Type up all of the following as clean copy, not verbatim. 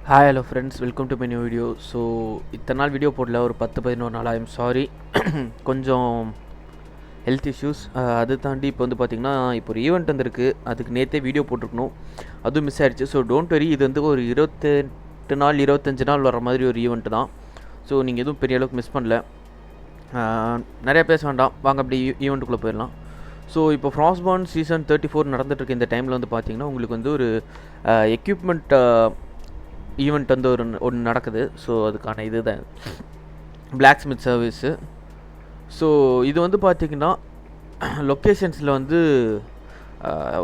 Hi hello friends, welcome to my new video. So இத்தனை நாள் video போடல, ஒரு 10-11 நாள். ஐம் சாரி, கொஞ்சம் ஹெல்த் இஷ்யூஸ். அது தாண்டி இப்போ வந்து பார்த்திங்கன்னா இப்போ ஒரு ஈவெண்ட் வந்துருக்கு, அதுக்கு நேற்றே வீடியோ போட்டிருக்கணும், அதுவும் மிஸ் ஆகிடுச்சு. ஸோ டோன்ட் வெரி, இது வந்து ஒரு 28 நாள் 25 நாள் வர மாதிரி ஒரு ஈவெண்ட்டு தான். ஸோ நீங்கள் எதுவும் பெரிய அளவுக்கு மிஸ் பண்ணல. நிறையா பேச வேண்டாம், வாங்க அப்படி ஈவெண்ட்டுக்குள்ளே போயிடலாம். ஸோ இப்போ ஃப்ராஸ்ட்பார்ன் சீசன் 34 நடந்துகிட்ருக்கு. இந்த டைமில் வந்து பார்த்திங்கன்னா உங்களுக்கு வந்து ஒரு எக்யூப்மெண்ட் ஈவெண்ட் வந்து ஒன்று நடக்குது. ஸோ அதுக்கான இது தான் பிளாக் ஸ்மித் சர்வீஸு. ஸோ இது வந்து பார்த்திங்கன்னா லொக்கேஷன்ஸில் வந்து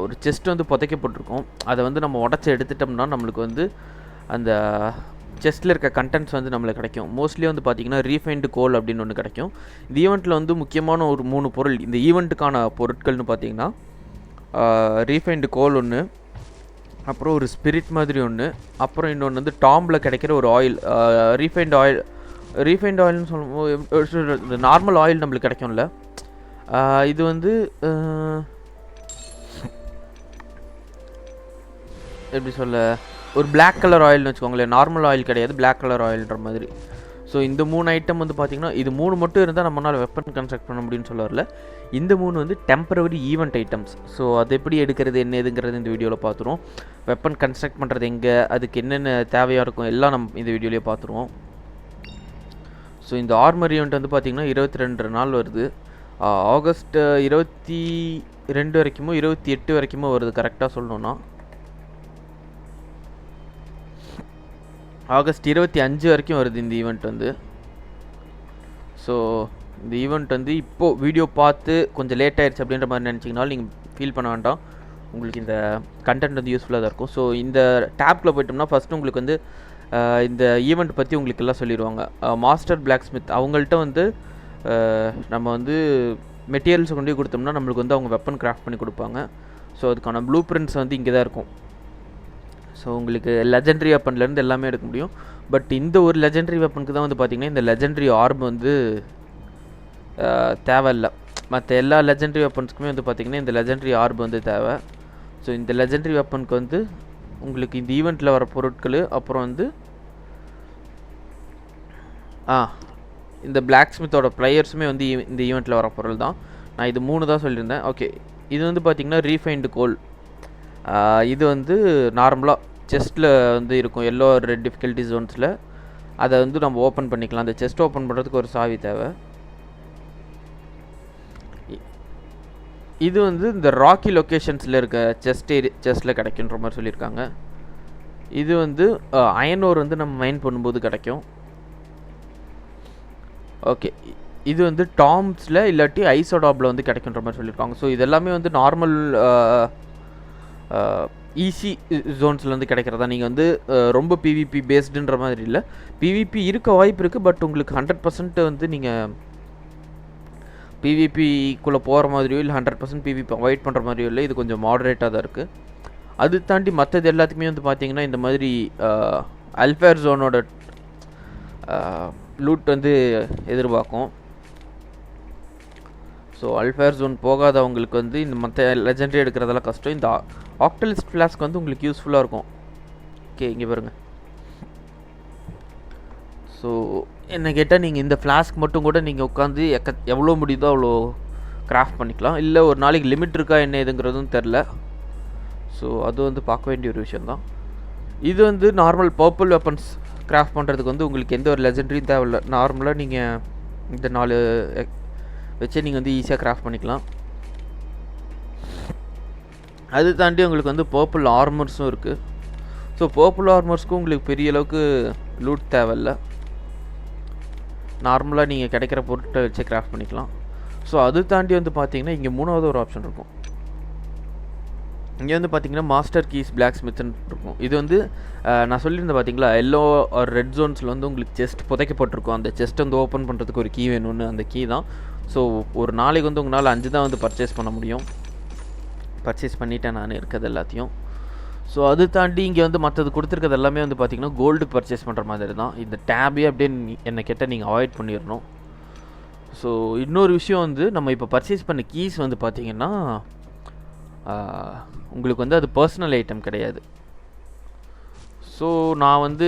ஒரு செஸ்ட் வந்து புதைக்கப்பட்டிருக்கும். அதை வந்து நம்ம உடச்சி எடுத்துட்டோம்னா நம்மளுக்கு வந்து அந்த செஸ்ட்டில் இருக்க கண்டென்ட்ஸ் வந்து நம்மளுக்கு கிடைக்கும். மோஸ்ட்லி வந்து பார்த்திங்கன்னா ரீஃபைன்டு கோல் அப்படின்னு ஒன்று கிடைக்கும். இந்த ஈவெண்ட்டில் வந்து முக்கியமான ஒரு 3 பொருள், இந்த ஈவெண்ட்டுக்கான பொருட்கள்னு பார்த்திங்கன்னா ரீஃபைன்டு கோல் ஒன்று, அப்புறம் ஒரு ஸ்பிரிட் மாதிரி ஒன்று, அப்புறம் இன்னொன்று வந்து டாம்பில் கிடைக்கிற ஒரு ஆயில், ரீஃபைண்ட் ஆயில்னு சொல்லும்போது நார்மல் ஆயில் நம்மளுக்கு கிடைக்கும்ல, இது வந்து எப்படி சொல்ல, ஒரு பிளாக் கலர் ஆயில்னு வச்சுக்கோங்களேன். நார்மல் ஆயில் கிடையாது, பிளாக் கலர் ஆயில்ன்ற மாதிரி. ஸோ இந்த 3 ஐட்டம் வந்து பார்த்திங்கன்னா இது 3 மட்டும் இருந்தால் நம்மளால் வெப்பன் கன்ஸ்ட்ரக்ட் பண்ண முடியும்னு சொல்ல வரல. இந்த 3 வந்து டெம்பரவரி ஈவெண்ட் ஐட்டம்ஸ். ஸோ அது எப்படி எடுக்கிறது, என்ன எதுங்கிறது இந்த வீடியோவில் பார்த்துருவோம். வெப்பன் கன்ஸ்ட்ரக்ட் பண்ணுறது எங்கே, அதுக்கு என்னென்ன தேவையாக இருக்கும் எல்லாம் நம்ம இந்த வீடியோலேயே பார்த்துருவோம். ஸோ இந்த ஆர்மர் ஈவெண்ட் வந்து பார்த்திங்கன்னா 22 நாள் வருது. ஆகஸ்ட் 22 வரைக்குமோ 28 வரைக்குமோ வருது, கரெக்டாக சொல்லணுன்னா. ஆகஸ்ட் 25 வரைக்கும் வருது இந்த ஈவெண்ட் வந்து. ஸோ இந்த ஈவெண்ட் வந்து இப்போது வீடியோ பார்த்து கொஞ்சம் லேட் ஆகிடுச்சு அப்படின்ற மாதிரி நினச்சிங்கனாலும் நீங்கள் ஃபீல் பண்ண வேண்டாம், உங்களுக்கு இந்த கண்டென்ட் வந்து யூஸ்ஃபுல்லாக தான் இருக்கும். ஸோ இந்த டேப்குள்ளே போய்ட்டோம்னா ஃபஸ்ட்டு உங்களுக்கு வந்து இந்த ஈவெண்ட் பற்றி உங்களுக்கு எல்லாம் சொல்லிடுவாங்க. மாஸ்டர் பிளாக் ஸ்மித் அவங்கள்ட்ட வந்து நம்ம வந்து மெட்டீரியல்ஸ் கொண்டு போய் கொடுத்தோம்னா நம்மளுக்கு வந்து அவங்க வெப்பன் கிராஃப்ட் பண்ணி கொடுப்பாங்க. ஸோ அதுக்கான ப்ளூ பிரிண்ட்ஸ் வந்து இங்கே தான் இருக்கும். ஸோ உங்களுக்கு லெஜெண்டரி வெப்பன்லேருந்து எல்லாமே எடுக்க முடியும். பட் இந்த ஒரு லெஜெண்டரி வெப்பனுக்கு தான் வந்து பார்த்திங்கன்னா இந்த லெஜெண்டரி ஆர்ப் வந்து தேவையில்லை. மற்ற எல்லா லெஜெண்டரி வெப்பன்ஸுக்குமே வந்து பார்த்திங்கன்னா இந்த லெஜெண்டரி ஆர்ப் வந்து தேவை. ஸோ இந்த லெஜெண்டரி வெப்பனுக்கு வந்து உங்களுக்கு இந்த ஈவெண்ட்டில் வர பொருட்கள், அப்புறம் வந்து இந்த பிளாக் ஸ்மித்தோட ப்ளையர்ஸுமே வந்து இந்த ஈவெண்ட்டில் வர பொருள் தான். நான் இது 3 தான் சொல்லியிருந்தேன். ஓகே, இது வந்து பார்த்திங்கன்னா ரீஃபைன்டு கோல். இது வந்து நார்மலாக செஸ்ட்டில் வந்து இருக்கும், எல்லோ ரெட் டிஃபிகல்ட்டி ஜோன்ஸில். அதை வந்து நம்ம ஓப்பன் பண்ணிக்கலாம். அந்த செஸ்ட் ஓப்பன் பண்ணுறதுக்கு ஒரு சாவி தேவை. இது வந்து இந்த ராக்கி லொக்கேஷன்ஸில் இருக்க செஸ்ட்டில் கிடைக்குன்ற மாதிரி சொல்லியிருக்காங்க. இது வந்து அயனோர் வந்து நம்ம மைன் பண்ணும்போது கிடைக்கும். ஓகே, இது வந்து டாம்ஸில் இல்லாட்டி ஐசோடாப்பில் வந்து கிடைக்குன்ற மாதிரி சொல்லியிருக்காங்க. ஸோ இது எல்லாமே வந்து நார்மல் ஈஸி ஜோன்ஸில் வந்து கிடைக்கிறதா. நீங்கள் வந்து ரொம்ப பிவிபி பேஸ்டுன்ற மாதிரி இல்லை, பிவிபி இருக்க வாய்ப்பு இருக்குது. பட் உங்களுக்கு 100% வந்து நீங்கள் பிவிபிக்குள்ளே போகிற மாதிரியோ இல்லை 100% பிவிபி அவாய்ட் பண்ணுற மாதிரியோ இல்லை. இது கொஞ்சம் மாடரேட்டாக தான் இருக்குது. அது தாண்டி மற்றது எல்லாத்துக்குமே வந்து பார்த்திங்கன்னா இந்த மாதிரி அல்ஃபேர் ஜோனோட லூட் வந்து எதிர்பார்க்கும். ஸோ அல்ஃபேர் ஜோன் போகாதவங்களுக்கு வந்து இந்த மற்ற லெஜெண்டரி எடுக்கிறதெல்லாம் கஷ்டம். இந்த ஆக்டலிஸ்ட் ஃப்ளாஸ்க் வந்து உங்களுக்கு யூஸ்ஃபுல்லாக இருக்கும். ஓகே, இங்கே பாருங்கள். ஸோ என்ன கேட்டால் நீங்கள் இந்த ஃப்ளாஸ்க் மட்டும் கூட நீங்கள் உட்காந்து எவ்வளோ முடியுதோ அவ்வளோ கிராஃப்ட் பண்ணிக்கலாம். இல்லை ஒரு நாளைக்கு லிமிட் இருக்கா என்ன எதுங்கிறதும் தெரில. ஸோ அது வந்து பார்க்க வேண்டிய ஒரு விஷயந்தான். இது வந்து நார்மல் பர்பிள் வெப்பன்ஸ் கிராஃப்ட் பண்ணுறதுக்கு வந்து உங்களுக்கு எந்த ஒரு லெஜெண்டரியும் தேவையில்லை. நார்மலாக நீங்கள் இந்த 4 வச்சு நீங்கள் வந்து ஈஸியாக கிராஃப்ட் பண்ணிக்கலாம். அது தாண்டி உங்களுக்கு வந்து பர்பிள் ஆர்மர்ஸும் இருக்குது. ஸோ பர்பிள் ஆர்மர்ஸ்க்கும் உங்களுக்கு பெரிய அளவுக்கு லூட் தேவையில்லை, நார்மலாக நீங்கள் கிடைக்கிற பொருட்டை வச்சு கிராஃப்ட் பண்ணிக்கலாம். ஸோ அது தாண்டி வந்து பார்த்திங்கன்னா இங்கே 3வது ஒரு ஆப்ஷன் இருக்கும். இங்கே வந்து பார்த்திங்கன்னா மாஸ்டர் கீஸ் பிளாக் ஸ்மித்னு இருக்கும். இது வந்து நான் சொல்லியிருந்தேன் பார்த்திங்களா, எல்லோ ஒரு ரெட் ஜோன்ஸில் வந்து உங்களுக்கு செஸ்ட் புதைக்கப்பட்டிருக்கும். அந்த செஸ்ட் வந்து ஓப்பன் பண்ணுறதுக்கு ஒரு கீ வேணும்னு, அந்த கீ தான். ஸோ ஒரு நாளைக்கு வந்து உங்களால் 5 தான் வந்து பர்ச்சேஸ் பண்ண முடியும். பர்ச்சேஸ் பண்ணிவிட்டேன் நான் இருக்கிறது எல்லாத்தையும். ஸோ அது தாண்டி இங்கே வந்து மற்றது கொடுத்துருக்கிறது எல்லாமே வந்து பார்த்திங்கன்னா கோல்டு பர்ச்சேஸ் பண்ணுற மாதிரி தான். இந்த டேபே அப்படின்னு என்னை கேட்டால் நீங்கள் அவாய்ட் பண்ணிடணும். ஸோ இன்னொரு விஷயம் வந்து நம்ம இப்போ பர்ச்சேஸ் பண்ண கீஸ் வந்து பார்த்திங்கன்னா உங்களுக்கு வந்து அது பர்சனல் ஐட்டம் கிடையாது. ஸோ நான் வந்து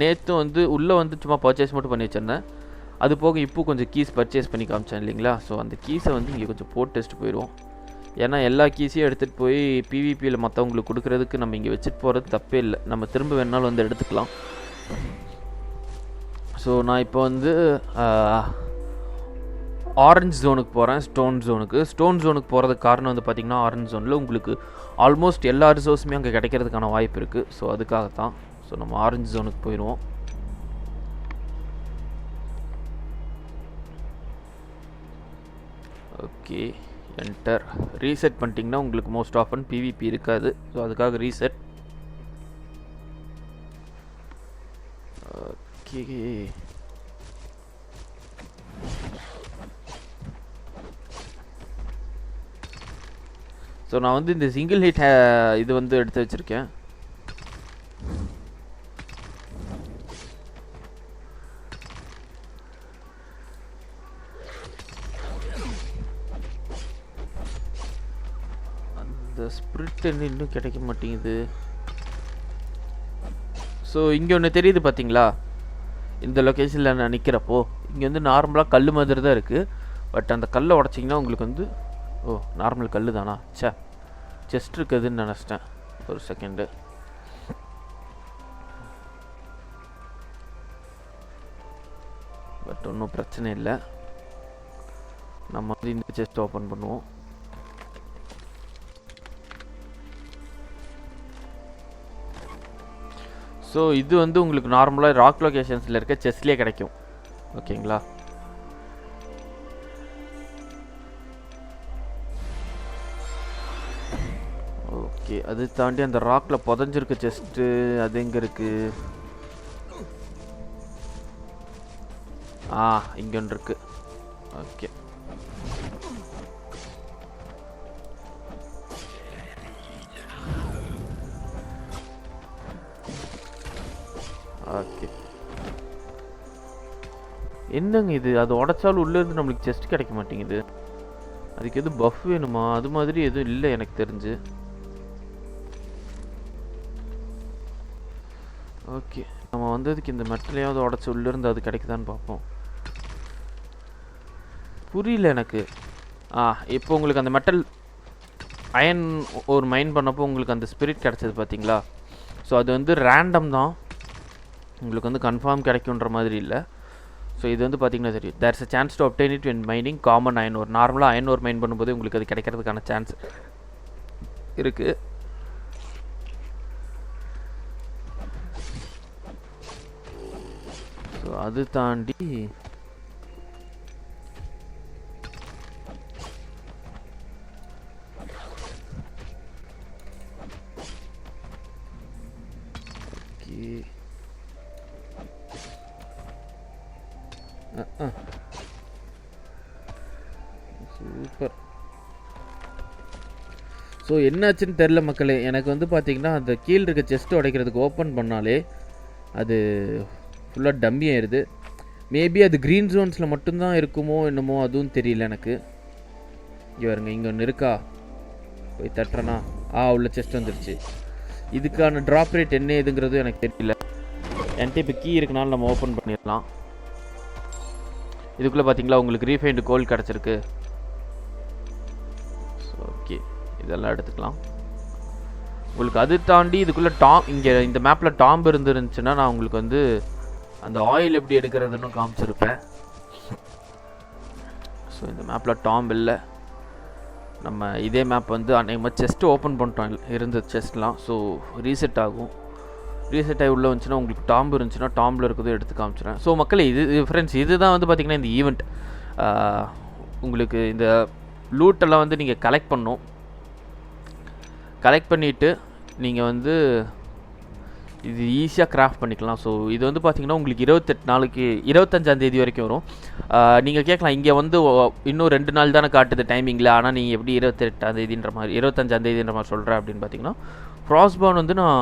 நேற்று வந்து உள்ளே வந்து சும்மா பர்ச்சேஸ் மட்டும் பண்ணி வச்சுருந்தேன். அது போக இப்போ கொஞ்சம் கீஸ் பர்ச்சேஸ் பண்ணி காமிச்சேன் இல்லைங்களா. ஸோ அந்த கீஸை வந்து இங்கே கொஞ்சம் போட்டு டெஸ்ட் போயிடுவோம். ஏன்னா எல்லா கீஸையும் எடுத்துகிட்டு போய் பிவிபியில் மற்றவங்களுக்கு கொடுக்குறதுக்கு நம்ம இங்கே வச்சுட்டு போகிறது தப்பே இல்லை. நம்ம திரும்ப வேணாலும் வந்து எடுத்துக்கலாம். ஸோ நான் இப்போ வந்து ஆரஞ்ச் ஜோனுக்கு போகிறேன். ஸ்டோன் ஜோனுக்கு போகிறதுக்கு காரணம் வந்து பார்த்திங்கன்னா, ஆரஞ்ச் ஜோனில் உங்களுக்கு ஆல்மோஸ்ட் எல்லா ரிசோர்ஸுமே அங்கே கிடைக்கிறதுக்கான வாய்ப்பு இருக்குது. ஸோ அதுக்காகத்தான். ஸோ நம்ம ஆரஞ்ச் ஜோனுக்கு போயிடுவோம். Okay, enter. ரீசெட் பண்ணிட்டிங்கன்னா உங்களுக்கு மோஸ்ட் ஆஃபன் பிவிபி இருக்காது. ஸோ அதுக்காக ரீசெட். ஓகே, ஸோ நான் வந்து இந்த சிங்கிள் ஹிட் இது வந்து எடுத்து வச்சுருக்கேன். அந்த ஸ்பிரிட் இன்னும் கிடைக்க மாட்டேங்குது. ஸோ இங்கே ஒன்று தெரியுது பார்த்தீங்களா, இந்த லொக்கேஷனில் நான் நிற்கிறப்போ இங்கே வந்து நார்மலாக கல் மாதிரி தான் இருக்குது. பட் அந்த கல்லை உடச்சிங்கன்னா உங்களுக்கு வந்து நார்மல் கல் தானா? செஸ்ட் இருக்குதுன்னு நினச்சிட்டேன். ஒரு செகண்டு. பட் ஒன்றும் பிரச்சனை இல்லை. நம்ம வந்து இந்த செஸ்ட் ஓப்பன் பண்ணுவோம். ஸோ இது வந்து உங்களுக்கு நார்மலாக ராக் லொக்கேஷன்ஸில் இருக்க செஸ்ட்லேயே கிடைக்கும். ஓகேங்களா? ஓகே, அது தாண்டி அந்த ராக்கில் புதஞ்சிருக்க செஸ்ட்டு அது எங்கே இருக்குது? இங்கே ஒன்று இருக்குது. Okay, okay. என்னங்க இது? அது உடச்சாலும் உள்ளேருந்து நம்மளுக்கு செஸ்ட் கிடைக்க மாட்டேங்குது. அதுக்கு எதுவும் பஃப் வேணுமா? அது மாதிரி எதுவும் இல்லை எனக்கு தெரிஞ்சு. ஓகே, நம்ம வந்ததுக்கு இந்த மெட்டலையாவது உடச்சி உள்ளேருந்து அது கிடைக்குதான்னு பார்ப்போம். புரியல எனக்கு. இப்போ உங்களுக்கு அந்த மெட்டல் அயன் ஒரு மைன் பண்ணப்போ உங்களுக்கு அந்த ஸ்பிரிட் கிடச்சது பார்த்தீங்களா? ஸோ அது வந்து ரேண்டம் தான், உங்களுக்கு வந்து கன்ஃபார்ம் கிடைக்குன்ற மாதிரி இல்லை. ஸோ இது வந்து பார்த்திங்கன்னா தெரியும். There's a chance to obtain it when mining common iron ore. நார்மலாக அயன் ஓர் மைன் பண்ணும்போது உங்களுக்கு அது கிடைக்கிறதுக்கான சான்ஸ் இருக்குது. ஸோ அது தாண்டி சூப்பர். ஸோ என்னாச்சுன்னு தெரில மக்களே. எனக்கு வந்து பார்த்திங்கன்னா அந்த கீழே இருக்க செஸ்ட்டு உடைக்கிறதுக்கு ஓப்பன் பண்ணாலே அது ஃபுல்லாக டம்மி ஆயிடுது. மேபி அது க்ரீன் ஜோன்ஸில் மட்டும்தான் இருக்குமோ என்னமோ, அதுவும் தெரியல எனக்கு. இங்கே வருங்க, இங்கே ஒன்று இருக்கா? போய் தட்டுறேன்னா உள்ள செஸ்ட் வந்துடுச்சு. இதுக்கான ட்ராப் ரேட் என்ன ஏதுங்கிறது எனக்கு தெரியல. என்கிட்ட இப்போ கீ இருக்குனாலும் நம்ம ஓப்பன் பண்ணிடலாம். இதுக்குள்ளே பார்த்தீங்களா உங்களுக்கு ரீஃபைண்டு கோல்டு கிடச்சிருக்கு. ஓகே, இதெல்லாம் எடுத்துக்கலாம். உங்களுக்கு அது தாண்டி இதுக்குள்ளே இங்கே இந்த மேப்பில் டாம்பு இருந்துருந்துச்சுன்னா நான் உங்களுக்கு வந்து அந்த ஆயில் எப்படி எடுக்கிறதுன்னு காமிச்சிருப்பேன். ஸோ இந்த மேப்பில் டாம்ப் இல்லை. நம்ம இதே மேப் வந்து அன்றைக்கு செஸ்ட்டு ஓப்பன் பண்ணிட்டோம் இருந்த செஸ்ட்லாம். ஸோ ரீசெட் ஆகும். ரீசெட் ஆகி உள்ளே வந்துச்சுன்னா உங்களுக்கு டாம்பு இருந்துச்சுன்னா டாம்பில் இருக்கிறதும் எடுத்து காமிச்சிடுறேன். ஸோ மக்களே, இது ஃப்ரெண்ட்ஸ், இது தான் வந்து பார்த்திங்கன்னா இந்த ஈவெண்ட். உங்களுக்கு இந்த லூட்டெல்லாம் வந்து நீங்கள் கலெக்ட் பண்ணணும். கலெக்ட் பண்ணிவிட்டு நீங்கள் வந்து இது ஈஸியாக கிராஃப்ட் பண்ணிக்கலாம். ஸோ இது வந்து பார்த்திங்கன்னா உங்களுக்கு 28 நாளைக்கு 25ஆந்தேதி வரைக்கும் வரும். நீங்கள் கேட்கலாம், இங்கே வந்து இன்னும் 2 நாள் தானே காட்டுது டைமிங்கில், ஆனால் நீங்கள் எப்படி 28ஆந்தேதின்ற மாதிரி 25ஆந்தேதின்ற மாதிரி சொல்கிறேன் அப்படின்னு பார்த்தீங்கன்னா, ஃப்ராஸ்பான் வந்து நான்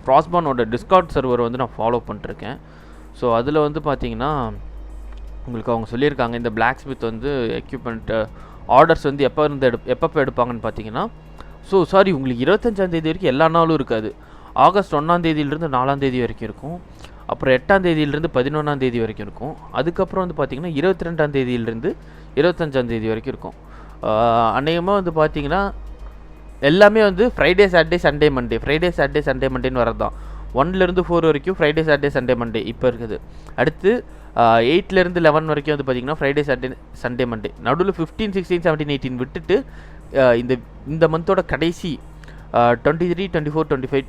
ஃப்ராஸ்பானோட டிஸ்கார்ட் சர்வர் வந்து நான் ஃபாலோ பண்ணிட்டுருக்கேன். ஸோ அதில் வந்து பார்த்திங்கன்னா உங்களுக்கு அவங்க சொல்லியிருக்காங்க இந்த பிளாக் ஸ்மித் வந்து எக்யூப்மெண்ட் ஆர்டர்ஸ் வந்து எப்போ எடுப்பாங்கன்னு பார்த்தீங்கன்னா, ஸோ சாரி, உங்களுக்கு 25ஆந்தேதி வரைக்கும் எல்லா நாளும் இருக்காது. ஆகஸ்ட் 1ஆம் தேதியிலிருந்து 4ஆம் தேதி வரைக்கும் இருக்கும். அப்புறம் 8ஆம் தேதியிலிருந்து 11ஆம் தேதி வரைக்கும் இருக்கும். அதுக்கப்புறம் வந்து பார்த்திங்கன்னா 22ஆம் தேதியிலிருந்து 25ஆம் தேதி வரைக்கும் இருக்கும். அநேகமாக வந்து பார்த்திங்கன்னா எல்லாமே வந்து Friday Saturday Sunday Monday, Friday Saturday Sunday மண்டேன்னு வரது தான். 1லேருந்து 4 வரைக்கும் ஃப்ரைடே சாட்டர்டே சண்டே மண்டே இப்போ இருக்குது. அடுத்து 8லேருந்து 11 வரைக்கும் வந்து பார்த்திங்கன்னா ஃப்ரைடே சாட்டர்டே சண்டே மண்டே. நடுவில் 15, 16, 17, 18 விட்டுட்டு இந்த மந்தோட கடைசி 23, 24, 25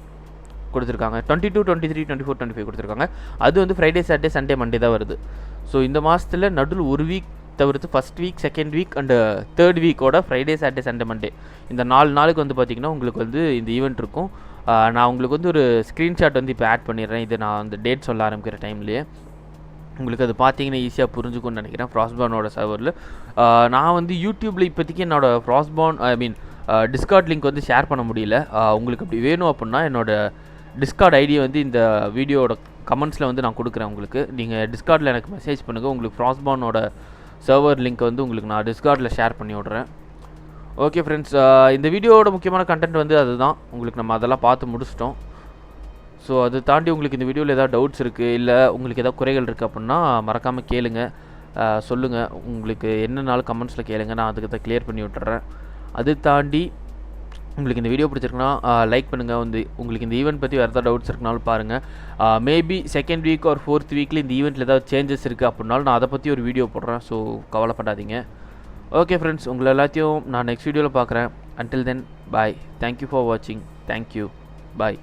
கொடுத்துருக்காங்க. 22, 23, 24, 25 கொடுத்துருக்காங்க. அது வந்து ஃப்ரைடே சாட்டர்டே சண்டே மண்டே தான் வருது. ஸோ இந்த மாதத்தில் நடுவில் ஒரு வீக் தவிர்த்து first week, second week and third வீக்கோட ஃப்ரைடே சாட்டர்டே சண்டே மண்டே இந்த 4 நாளுக்கு வந்து பார்த்திங்கன்னா உங்களுக்கு வந்து இந்த ஈவெண்ட் இருக்கும். நான் உங்களுக்கு வந்து ஒரு ஸ்க்ரீன்ஷாட் வந்து இப்போ ஆட் பண்ணிடுறேன். இது நான் அந்த டேட் சொல்ல ஆரம்பிக்கிற டைம்லேயே உங்களுக்கு அது பார்த்தீங்கன்னா ஈஸியாக புரிஞ்சுக்கும்னு நினைக்கிறேன். ஃப்ராஸ்ட்பார்னோட சர்வரில் நான் வந்து யூடியூப்பில் இப்போதைக்கு என்னோடய ஃப்ராஸ்ட்பார்ன் டிஸ்கார்ட் லிங்க் வந்து ஷேர் பண்ண முடியல. உங்களுக்கு அப்படி வேணும் அப்படின்னா என்னோடய டிஸ்கார்ட் ஐடியை வந்து இந்த வீடியோட கமெண்ட்ஸில் வந்து நான் கொடுக்குறேன் உங்களுக்கு. நீங்கள் டிஸ்கார்டில் எனக்கு மெசேஜ் பண்ணுங்கள். உங்களுக்கு ஃப்ராஸ்ட்பார்னோட சர்வர் லிங்க் வந்து உங்களுக்கு நான் டிஸ்கார்டில் ஷேர் பண்ணி விட்றேன். ஓகே ஃப்ரெண்ட்ஸ், இந்த வீடியோவோட முக்கியமான கண்டென்ட் வந்து அதுதான். உங்களுக்கு நம்ம அதெல்லாம் பார்த்து முடிச்சிட்டோம். ஸோ அதை தாண்டி உங்களுக்கு இந்த வீடியோவில் ஏதாவது டவுட்ஸ் இருக்குது, இல்லை உங்களுக்கு ஏதாவது குறைகள் இருக்குது அப்படின்னா மறக்காமல் கேளுங்க, சொல்லுங்கள். உங்களுக்கு என்னன்னாலும் கமெண்ட்ஸில் கேளுங்க, நான் அதுக்கு தான் கிளியர் பண்ணி விட்டுறேன். அது தாண்டி உங்களுக்கு இந்த வீடியோ பிடிச்சிருக்குன்னா லைக் பண்ணுங்கள். வந்து உங்களுக்கு இந்த ஈவெண்ட் பற்றி வேறு ஏதாவது டவுட்ஸ் இருக்குனாலும் பாருங்கள். மேபி செகண்ட் வீக் ஒரு 4th வீக்கில் இந்த ஈவெண்ட்டில் ஏதாவது சேஞ்சஸ் இருக்குது அப்படின்னாலும் நான் அதை பற்றி ஒரு வீடியோ போடுறேன். ஸோ கவலைப்படாதீங்க. ஓகே ஃப்ரெண்ட்ஸ், உங்களை எல்லாத்தையும் நான் நெக்ஸ்ட் வீடியோவில் பார்க்குறேன். Until then bye. Thank you for வாட்சிங். தேங்க்யூ. பாய்.